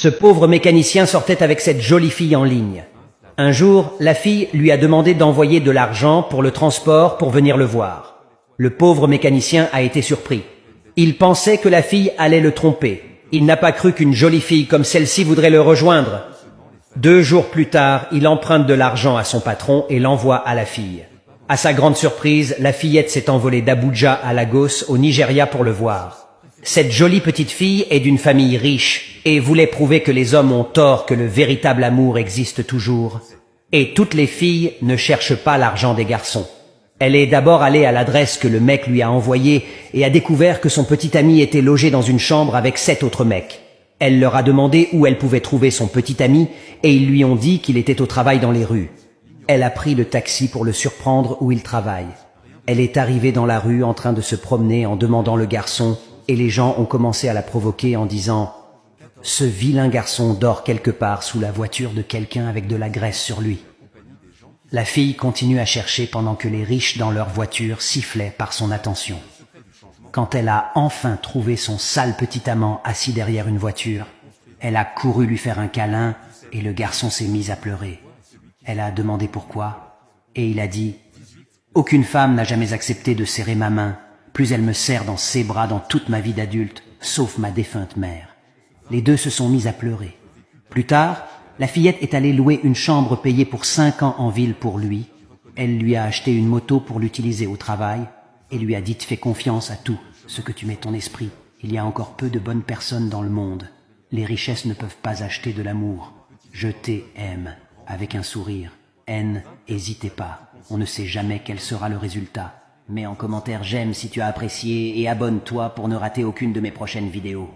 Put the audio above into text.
Ce pauvre mécanicien sortait avec cette jolie fille en ligne. Un jour, la fille lui a demandé d'envoyer de l'argent pour le transport pour venir le voir. Le pauvre mécanicien a été surpris. Il pensait que la fille allait le tromper. Il n'a pas cru qu'une jolie fille comme celle-ci voudrait le rejoindre. 2 jours plus tard, il emprunte de l'argent à son patron et l'envoie à la fille. À sa grande surprise, la fillette s'est envolée d'Abuja à Lagos, au Nigeria, pour le voir. Cette jolie petite fille est d'une famille riche et voulait prouver que les hommes ont tort, que le véritable amour existe toujours. Et toutes les filles ne cherchent pas l'argent des garçons. Elle est d'abord allée à l'adresse que le mec lui a envoyée et a découvert que son petit ami était logé dans une chambre avec 7 autres mecs. Elle leur a demandé où elle pouvait trouver son petit ami et ils lui ont dit qu'il était au travail dans les rues. Elle a pris le taxi pour le surprendre où il travaille. Elle est arrivée dans la rue en train de se promener en demandant le garçon et les gens ont commencé à la provoquer en disant « Ce vilain garçon dort quelque part sous la voiture de quelqu'un avec de la graisse sur lui ». La fille continue à chercher pendant que les riches dans leur voiture sifflaient par son attention. Quand elle a enfin trouvé son sale petit amant assis derrière une voiture, elle a couru lui faire un câlin et le garçon s'est mis à pleurer. Elle a demandé pourquoi et il a dit « Aucune femme n'a jamais accepté de serrer ma main, plus elle me serre dans ses bras dans toute ma vie d'adulte, sauf ma défunte mère. » Les deux se sont mis à pleurer. Plus tard, la fillette est allée louer une chambre payée pour 5 ans en ville pour lui. Elle lui a acheté une moto pour l'utiliser au travail et lui a dit « Fais confiance à tout ce que tu mets ton esprit. Il y a encore peu de bonnes personnes dans le monde. Les richesses ne peuvent pas acheter de l'amour. Je t'aime. » Avec un sourire. Haine, hésitez pas. On ne sait jamais quel sera le résultat. Mets en commentaire j'aime si tu as apprécié et abonne-toi pour ne rater aucune de mes prochaines vidéos.